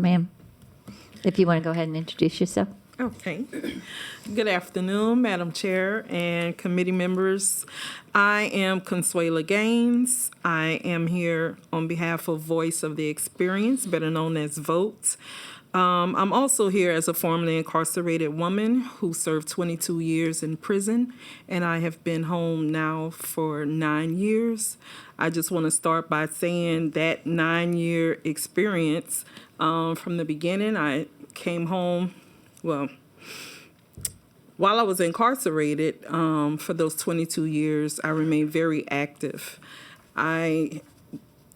ma'am. If you want to go ahead and introduce yourself. Okay. Good afternoon, Madam Chair and committee members. I am Consuela Gaines. I am here on behalf of Voice of the Experience, better known as VOTE. I'm also here as a formerly incarcerated woman who served 22 years in prison, and I have been home now for 9 years. I just want to start by saying that 9-year experience, from the beginning, I came home, well, while I was incarcerated, for those 22 years, I remained very active. I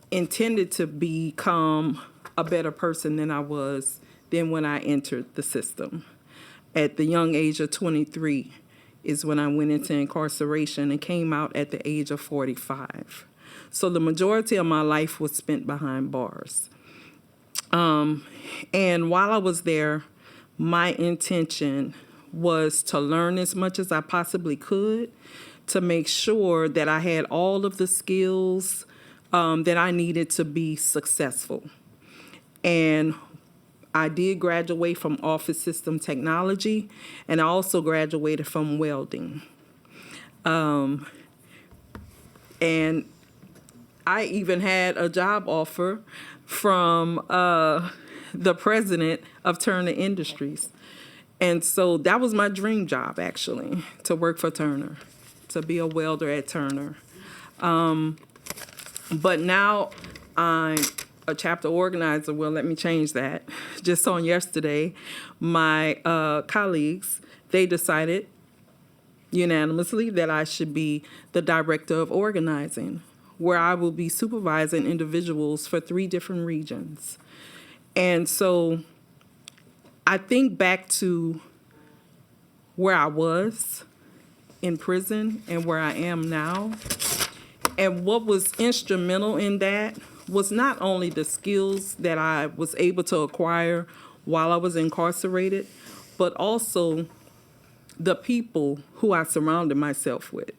intended to become a better person than when I entered the system. At the young age of 23 is when I went into incarceration and came out at the age of 45. So the majority of my life was spent behind bars. And while I was there, my intention was to learn as much as I possibly could to make sure that I had all of the skills that I needed to be successful. And I did graduate from office system technology, and I also graduated from welding. And I even had a job offer from the president of Turner Industries. And so that was my dream job, actually, to work for Turner, to be a welder at Turner. But now I'm a chapter organizer. Well, let me change that. Just on yesterday, my colleagues, they decided unanimously that I should be the director of organizing, where I will be supervising individuals for 3 different regions. And so I think back to where I was in prison and where I am now. And what was instrumental in that was not only the skills that I was able to acquire while I was incarcerated, but also the people who I surrounded myself with.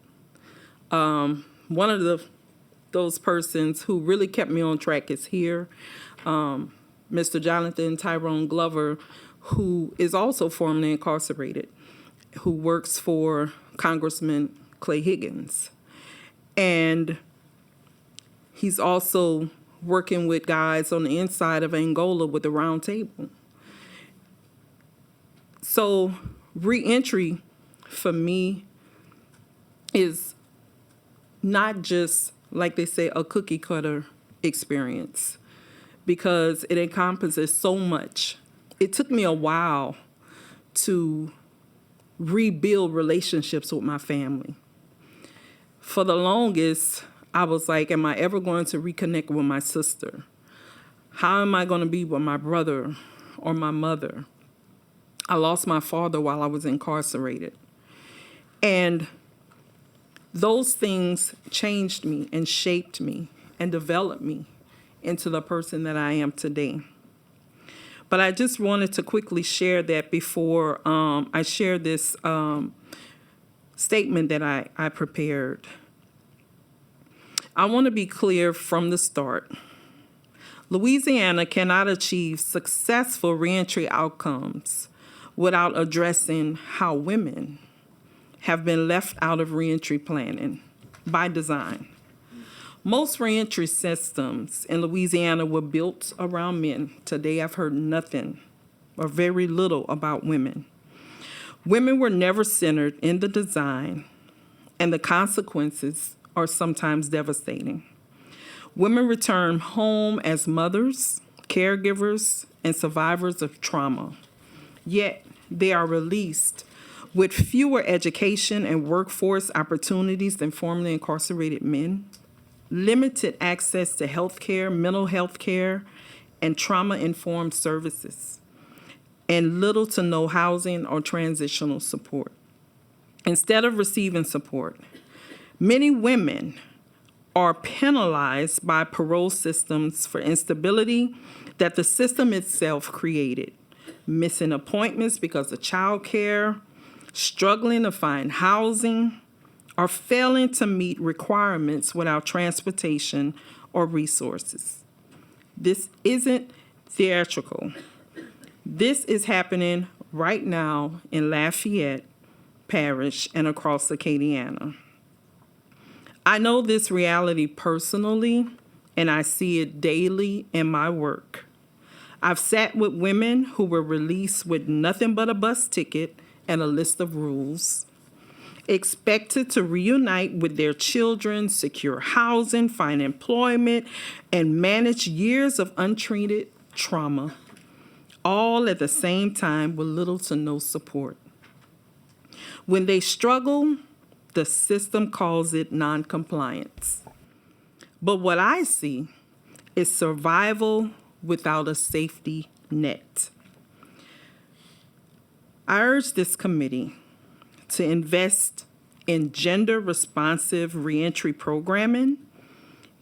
One of those persons who really kept me on track is here, Mr. Jonathan Tyrone Glover, who is also formerly incarcerated, who works for Congressman Clay Higgins. And he's also working with guys on the inside of Angola with the Round Table. So reentry for me is not just, like they say, a cookie cutter experience, because it encompasses so much. It took me a while to rebuild relationships with my family. For the longest, I was like, am I ever going to reconnect with my sister? How am I going to be with my brother or my mother? I lost my father while I was incarcerated. And those things changed me and shaped me and developed me into the person that I am today. But I just wanted to quickly share that before I share this statement that I prepared. I want to be clear from the start. Louisiana cannot achieve successful reentry outcomes without addressing how women have been left out of reentry planning by design. Most reentry systems in Louisiana were built around men. Today I've heard nothing or very little about women. Women were never centered in the design, and the consequences are sometimes devastating. Women return home as mothers, caregivers, and survivors of trauma. Yet they are released with fewer education and workforce opportunities than formerly incarcerated men, limited access to health care, mental health care, and trauma-informed services, and little to no housing or transitional support. Instead of receiving support, many women are penalized by parole systems for instability that the system itself created, missing appointments because of child care, struggling to find housing, or failing to meet requirements without transportation or resources. This isn't theatrical. This is happening right now in Lafayette Parish and across Acadiana. I know this reality personally, and I see it daily in my work. I've sat with women who were released with nothing but a bus ticket and a list of rules, expected to reunite with their children, secure housing, find employment, and manage years of untreated trauma, all at the same time with little to no support. When they struggle, the system calls it noncompliance. But what I see is survival without a safety net. I urge this committee to invest in gender-responsive reentry programming,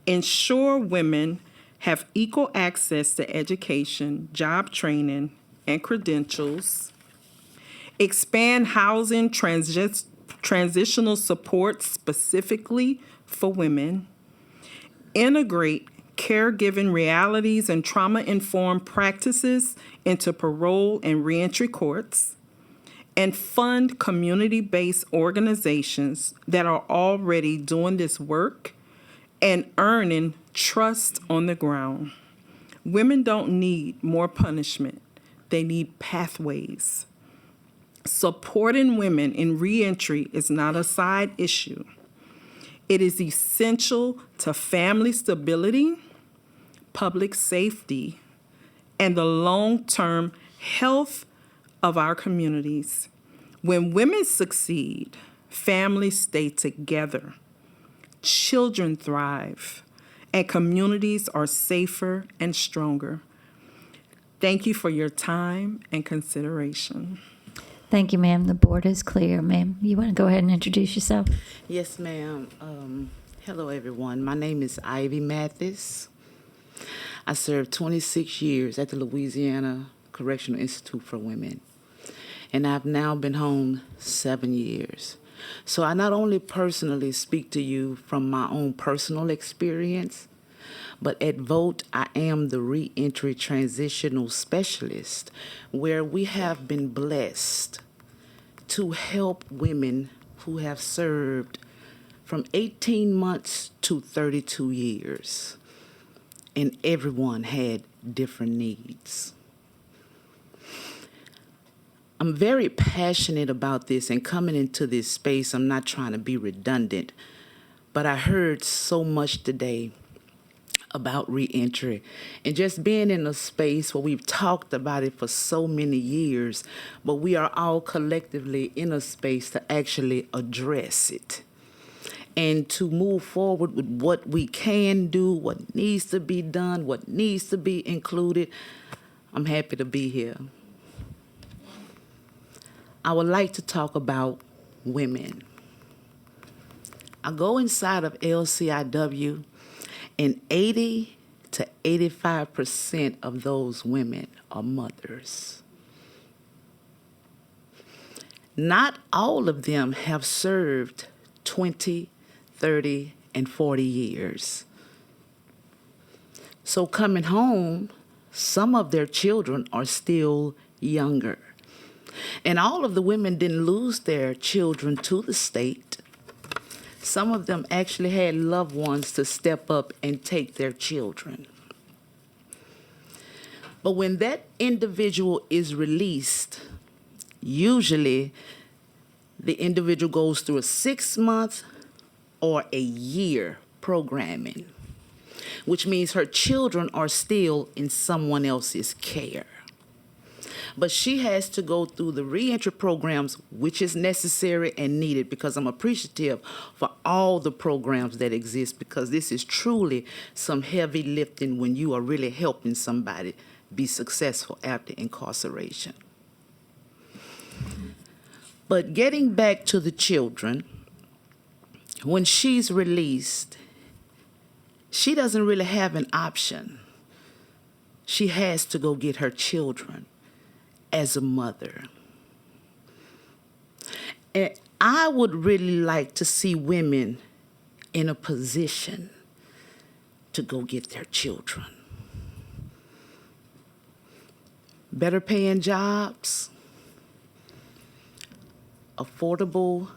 ensure women have equal access to education, job training, and credentials, expand housing transitional support specifically for women, integrate caregiving realities and trauma-informed practices into parole and reentry courts, and fund community-based organizations that are already doing this work and earning trust on the ground. Women don't need more punishment. They need pathways. Supporting women in reentry is not a side issue. It is essential to family stability, public safety, and the long-term health of our communities. When women succeed, families stay together, children thrive, and communities are safer and stronger. Thank you for your time and consideration. Thank you, ma'am. The board is clear. Ma'am, you want to go ahead and introduce yourself? Yes, ma'am. Hello, everyone. My name is Ivy Mathis. I served 26 years at the Louisiana Correctional Institute for Women, and I've now been home 7 years. So I not only personally speak to you from my own personal experience, but at VOTE, I am the Reentry Transitional Specialist, where we have been blessed to help women who have served from 18 months to 32 years. And everyone had different needs. I'm very passionate about this, and coming into this space, I'm not trying to be redundant, but I heard so much today about reentry, and just being in a space where we've talked about it for so many years, but we are all collectively in a space to actually address it and to move forward with what we can do, what needs to be done, what needs to be included. I'm happy to be here. I would like to talk about women. I go inside of LCIW, and 80 to 85% of those women are mothers. Not all of them have served 20, 30, and 40 years. So coming home, some of their children are still younger. And all of the women didn't lose their children to the state. Some of them actually had loved ones to step up and take their children. But when that individual is released, usually the individual goes through a 6-month or a year programming, which means her children are still in someone else's care. But she has to go through the reentry programs, which is necessary and needed, because I'm appreciative for all the programs that exist, because this is truly some heavy lifting when you are really helping somebody be successful after incarceration. But getting back to the children, when she's released, she doesn't really have an option. She has to go get her children as a mother. And I would really like to see women in a position to go get their children. better paying jobs, affordable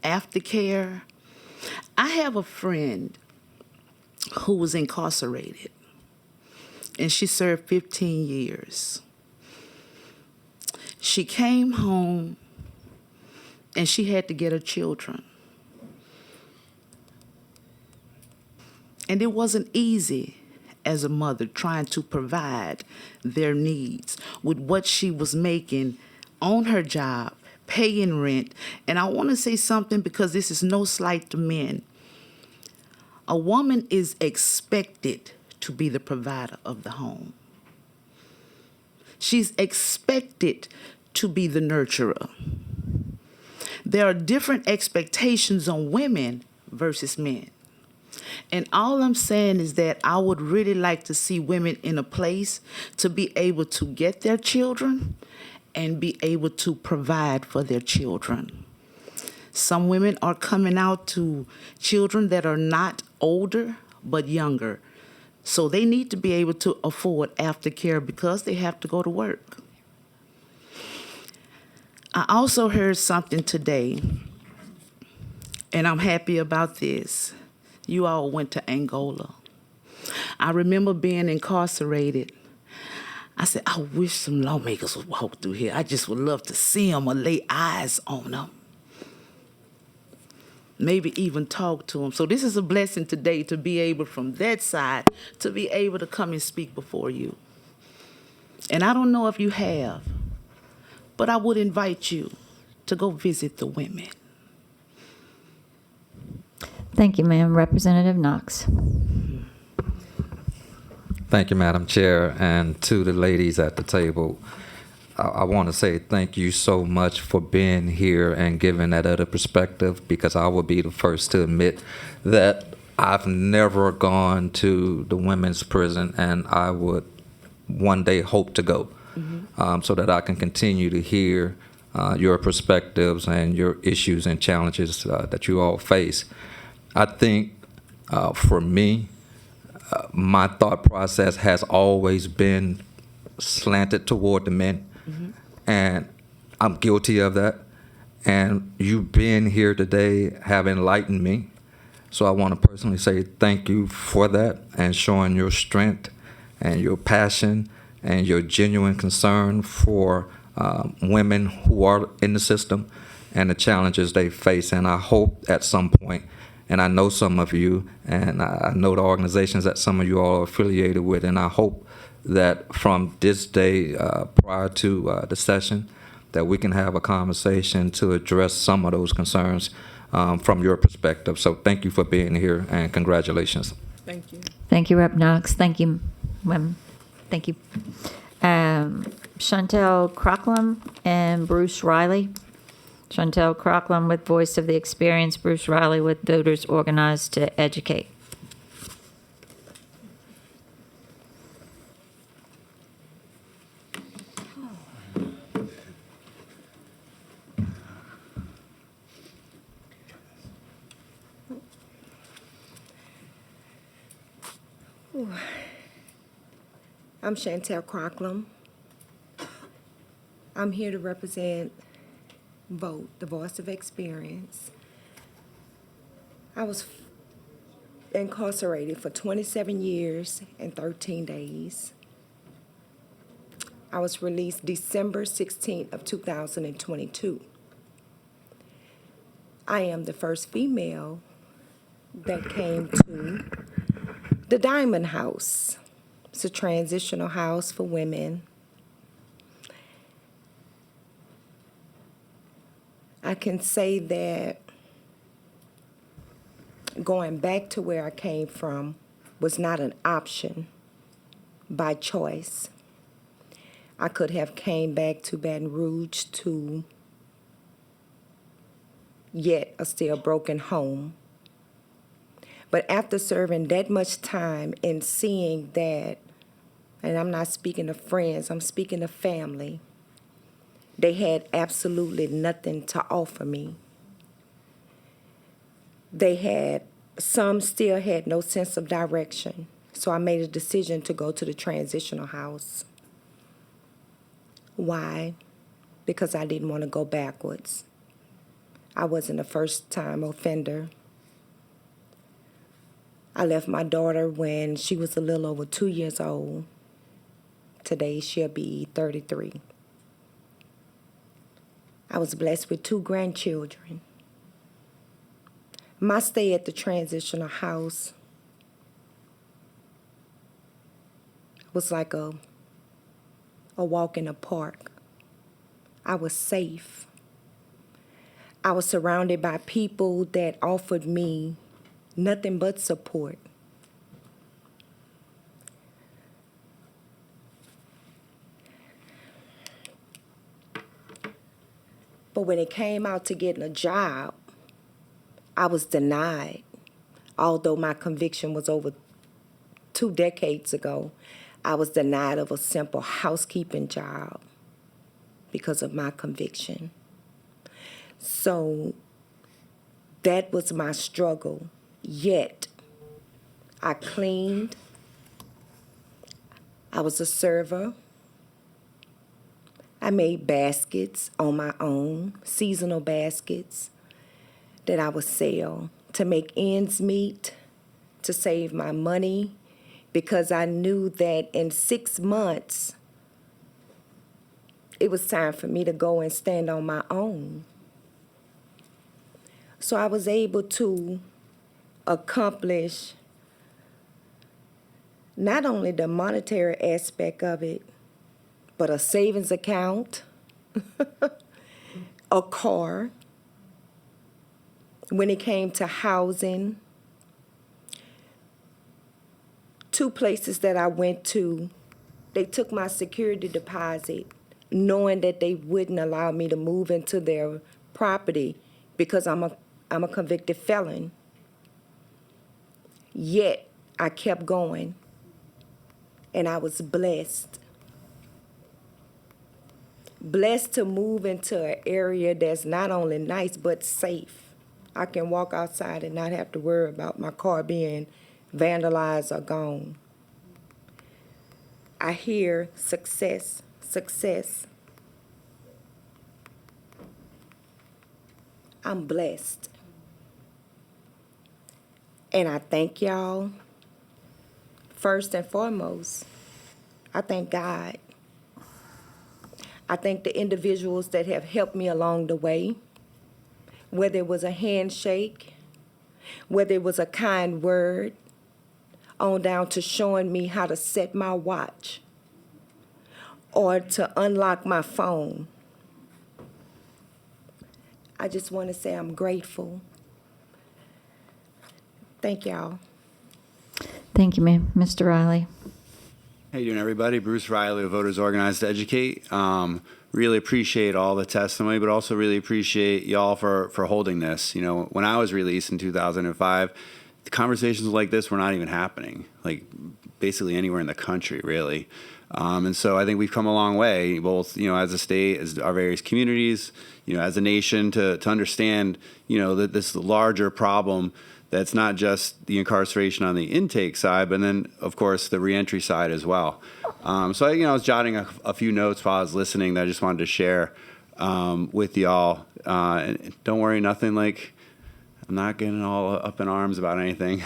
aftercare. I have a friend who was incarcerated, and she served 15 years. She came home, and she had to get her children. And it wasn't easy as a mother trying to provide their needs with what she was making on her job, paying rent. And I want to say something because this is no slight to men. A woman is expected to be the provider of the home. She's expected to be the nurturer. There are different expectations on women versus men. And all I'm saying is that I would really like to see women in a place to be able to get their children and be able to provide for their children. Some women are coming out to children that are not older but younger. So they need to be able to afford aftercare because they have to go to work. I also heard something today, and I'm happy about this. You all went to Angola. I remember being incarcerated. I said, I wish some lawmakers would walk through here. I just would love to see them or lay eyes on them. Maybe even talk to them. So this is a blessing today to be able, from that side, to be able to come and speak before you. And I don't know if you have, but I would invite you to go visit the women. Thank you, ma'am. Representative Knox. Thank you, Madam Chair, and to the ladies at the table. I want to say thank you so much for being here and giving that other perspective, because I will be the first to admit that I've never gone to the women's prison, and I would one day hope to go, so that I can continue to hear your perspectives and your issues and challenges that you all face. I think for me, my thought process has always been slanted toward the men, and I'm guilty of that. And you being here today have enlightened me. So I want to personally say thank you for that and showing your strength and your passion and your genuine concern for women who are in the system and the challenges they face. And I hope at some point, and I know some of you, and I know the organizations that some of you all are affiliated with, and I hope that from this day prior to the session, that we can have a conversation to address some of those concerns from your perspective. So thank you for being here, and congratulations. Thank you. Thank you, Rep. Knox. Thank you, ma'am. Thank you. Chantel Crocklem and Bruce Riley. Chantel Crocklem with Voice of the Experience, Bruce Riley with Voters Organized to Educate. I'm Chantel Crocklem. I'm here to represent VOTE, the Voice of Experience. I was incarcerated for 27 years and 13 days. I was released December 16th of 2022. I am the first female that came to the Diamond House. It's a transitional house for women. I can say that going back to where I came from was not an option by choice. I could have came back to Baton Rouge to yet a still broken home. But after serving that much time and seeing that, and I'm not speaking of friends, I'm speaking of family, they had absolutely nothing to offer me. Some still had no sense of direction. So I made a decision to go to the transitional house. Why? Because I didn't want to go backwards. I wasn't a first-time offender. I left my daughter when she was a little over 2 years old. Today she'll be 33. I was blessed with 2 grandchildren. My stay at the transitional house was like a walk in a park. I was safe. I was surrounded by people that offered me nothing but support. But when it came out to getting a job, I was denied. Although my conviction was over 2 decades ago, I was denied of a simple housekeeping job because of my conviction. So that was my struggle. Yet, I cleaned. I was a server. I made baskets on my own, seasonal baskets that I would sell to make ends meet, to save my money, because I knew that in 6 months, it was time for me to go and stand on my own. So I was able to accomplish not only the monetary aspect of it, but a savings account, a car. When it came to housing, 2 places that I went to, they took my security deposit knowing that they wouldn't allow me to move into their property because I'm a convicted felon. Yet, I kept going, and I was blessed. Blessed to move into an area that's not only nice, but safe. I can walk outside and not have to worry about my car being vandalized or gone. I hear success, success. I'm blessed. And I thank y'all. First and foremost, I thank God. I thank the individuals that have helped me along the way, whether it was a handshake, whether it was a kind word, on down to showing me how to set my watch or to unlock my phone. I just want to say I'm grateful. Thank y'all. Thank you, ma'am. Mr. Riley. How you doing, everybody? Bruce Riley of Voters Organized to Educate. Really appreciate all the testimony, but also really appreciate y'all for holding this. You know, when I was released in 2005, the conversations like this were not even happening, like basically anywhere in the country, really. And so I think we've come a long way, both, you know, as a state, as our various communities, you know, as a nation, to understand, you know, that this larger problem that's not just the incarceration on the intake side, but then, of course, the reentry side as well. So, I was jotting a few notes while I was listening that I just wanted to share with y'all. And don't worry, nothing like, I'm not getting all up in arms about anything.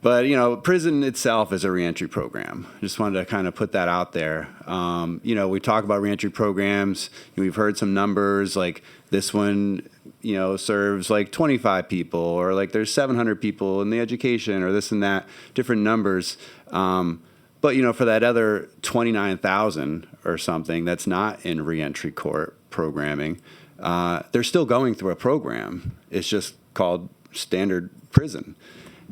But, you know, prison itself is a reentry program. Just wanted to kind of put that out there. You know, we talk about reentry programs. We've heard some numbers like this one, you know, serves like 25 people, or like there's 700 people in the education, or this and that, different numbers. But, you know, for that other 29,000 or something that's not in reentry court programming, they're still going through a program. It's just called standard prison.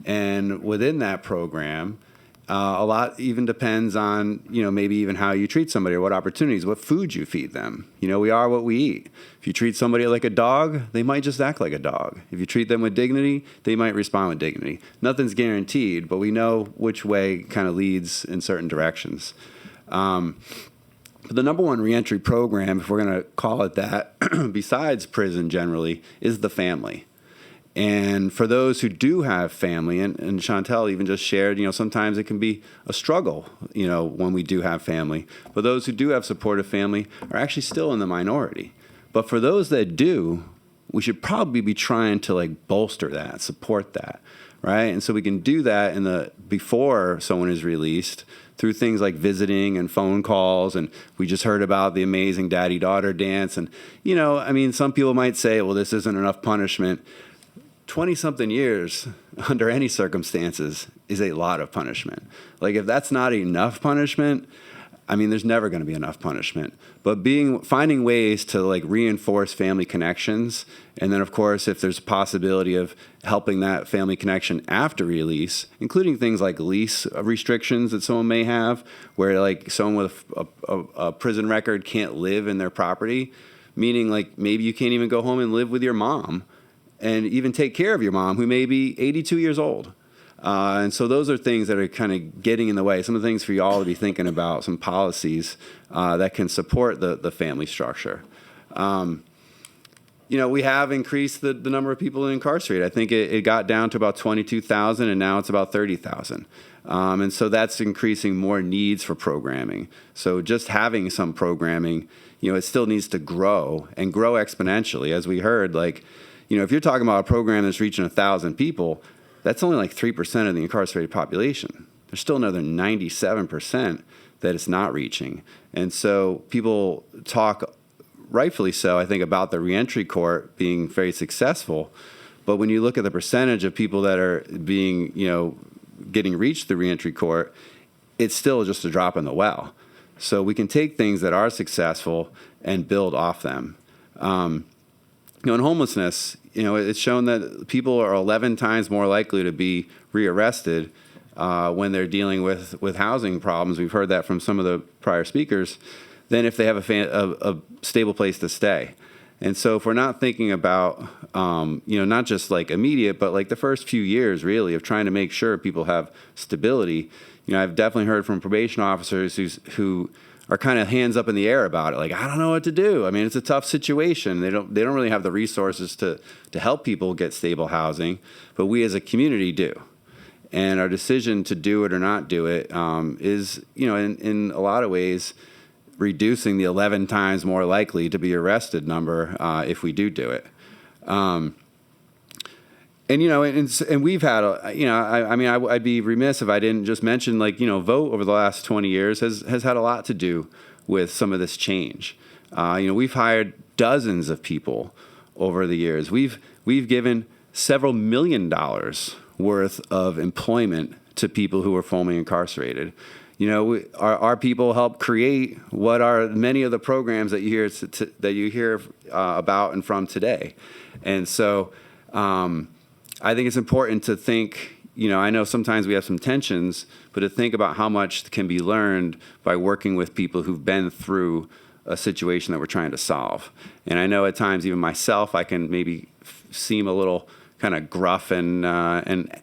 And within that program, a lot even depends on, you know, maybe even how you treat somebody, or what opportunities, what food you feed them. You know, we are what we eat. If you treat somebody like a dog, they might just act like a dog. If you treat them with dignity, they might respond with dignity. Nothing's guaranteed, but we know which way kind of leads in certain directions. But the number one reentry program, if we're going to call it that, besides prison generally, is the family. And for those who do have family, and Chantel even just shared, sometimes it can be a struggle, when we do have family. But those who do have supportive family are actually still in the minority. But for those that do, we should probably be trying to bolster that, support that, right? And so we can do that before someone is released through things like visiting and phone calls. And we just heard about the amazing daddy-daughter dance. And, some people might say, well, this isn't enough punishment. 20-something years under any circumstances is a lot of punishment. If that's not enough punishment, there's never going to be enough punishment. But finding ways to reinforce family connections, and then of course if there's a possibility of helping that family connection after release, including things like lease restrictions that someone may have, where someone with a prison record can't live in their property, meaning maybe you can't even go home and live with your mom and even take care of your mom, who may be 82 years old. And so those are things that are kind of getting in the way. Some of the things for y'all to be thinking about, some policies that can support the family structure. We have increased the number of people incarcerated. I think it got down to about 22,000, and now it's about 30,000. And so that's increasing more needs for programming. So just having some programming, it still needs to grow and grow exponentially. As we heard, if you're talking about a program that's reaching 1,000 people, that's only 3% of the incarcerated population. There's still another 97% that it's not reaching. And so people talk, rightfully so, I think, about the reentry court being very successful. But when you look at the percentage of people that are being, getting reached through reentry court, it's still just a drop in the well. So we can take things that are successful and build off them. In homelessness, it's shown that people are 11 times more likely to be rearrested when they're dealing with housing problems. We've heard that from some of the prior speakers, than if they have a stable place to stay. And so if we're not thinking about, not just immediate, but the first few years really of trying to make sure people have stability, I've definitely heard from probation officers who are kind of hands up in the air about it. I don't know what to do. It's a tough situation. They don't really have the resources to help people get stable housing, but we as a community do. And our decision to do it or not do it is, in a lot of ways, reducing the 11 times more likely to be arrested number if we do it. And we've had, I'd be remiss if I didn't just mention, Vote over the last 20 years has had a lot to do with some of this change. We've hired dozens of people over the years. We've given several $1 million worth of employment to people who are formerly incarcerated. Our people help create what are many of the programs that you hear about and from today. And so, I think it's important to think, I know sometimes we have some tensions, but to think about how much can be learned by working with people who've been through a situation that we're trying to solve. And I know at times, even myself, I can maybe seem a little kind of gruff and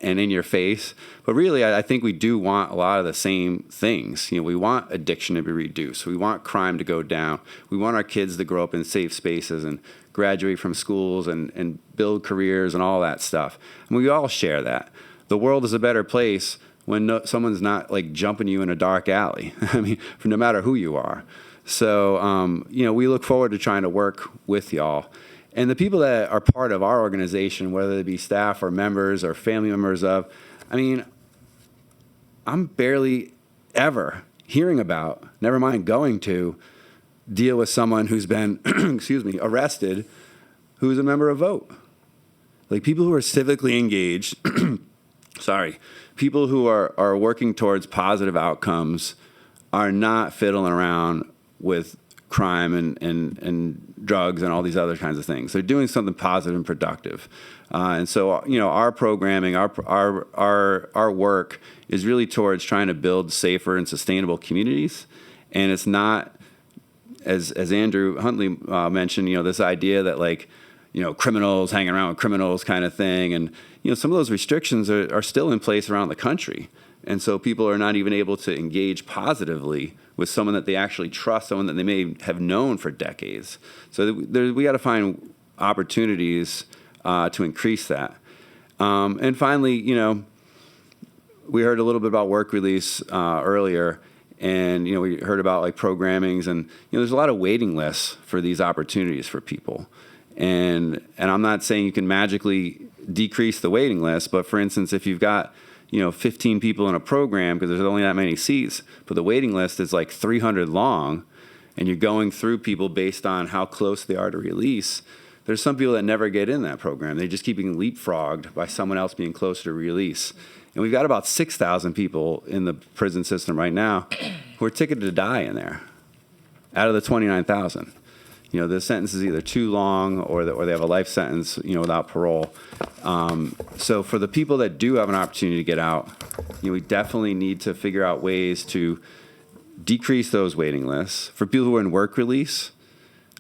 in your face, but really, I think we do want a lot of the same things. We want addiction to be reduced. We want crime to go down. We want our kids to grow up in safe spaces and graduate from schools and build careers and all that stuff. And we all share that. The world is a better place when someone's not jumping you in a dark alley. No matter who you are. So, we look forward to trying to work with y'all. And the people that are part of our organization, whether they be staff or members or family members of, I'm barely ever hearing about, never mind going to, deal with someone who's been, arrested, who's a member of Vote. People who are civically engaged, people who are working towards positive outcomes are not fiddling around with crime and drugs and all these other kinds of things. They're doing something positive and productive. And so, our programming, our work is really towards trying to build safer and sustainable communities. And it's not, as Andrew Huntley mentioned, this idea that criminals hanging around with criminals kind of thing. And, some of those restrictions are still in place around the country. And so people are not even able to engage positively with someone that they actually trust, someone that they may have known for decades. So we got to find opportunities to increase that. And finally, you know, we heard a little bit about work release earlier, and you know, we heard about like programmings, and you know, there's a lot of waiting lists for these opportunities for people. And I'm not saying you can magically decrease the waiting list, but for instance, if you've got, you know, 15 people in a program because there's only that many seats, but the waiting list is like 300 long, and you're going through people based on how close they are to release, there's some people that never get in that program. They just keep being leapfrogged by someone else being closer to release. And we've got about 6,000 people in the prison system right now who are ticketed to die in there out of the 29,000. You know, the sentence is either too long or they have a life sentence, you know, without parole. So for the people that do have an opportunity to get out, you know, we definitely need to figure out ways to decrease those waiting lists. For people who are in work release,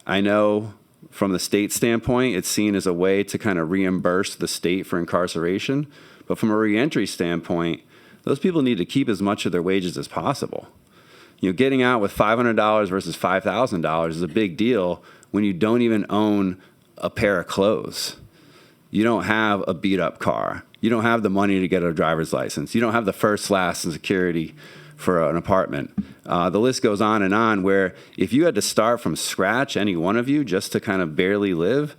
I know from the state standpoint, it's seen as a way to kind of reimburse the state for incarceration. But from a reentry standpoint, those people need to keep as much of their wages as possible. You know, getting out with $500 versus $5,000 is a big deal when you don't even own a pair of clothes. You don't have a beat-up car. You don't have the money to get a driver's license. You don't have the first, last, and security for an apartment. The list goes on where if you had to start from scratch, any one of you, just to kind of barely live,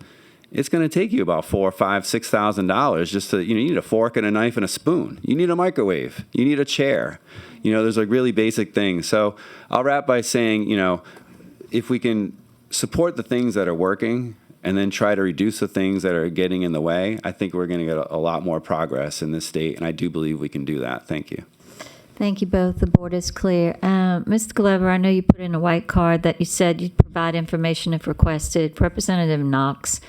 it's going to take you about $4,000, $5,000, $6,000 just to, you know, you need a fork and a knife and a spoon. You need a microwave. You need a chair. You know, there's like really basic things. So I'll wrap by saying, you know, if we can support the things that are working and then try to reduce the things that are getting in the way, I think we're going to get a lot more progress in this state, and I do believe we can do that. Thank you. Thank you both. The board is clear. Mr. Glover, I know you put in a white card that you said you'd provide information if requested. Representative Knox,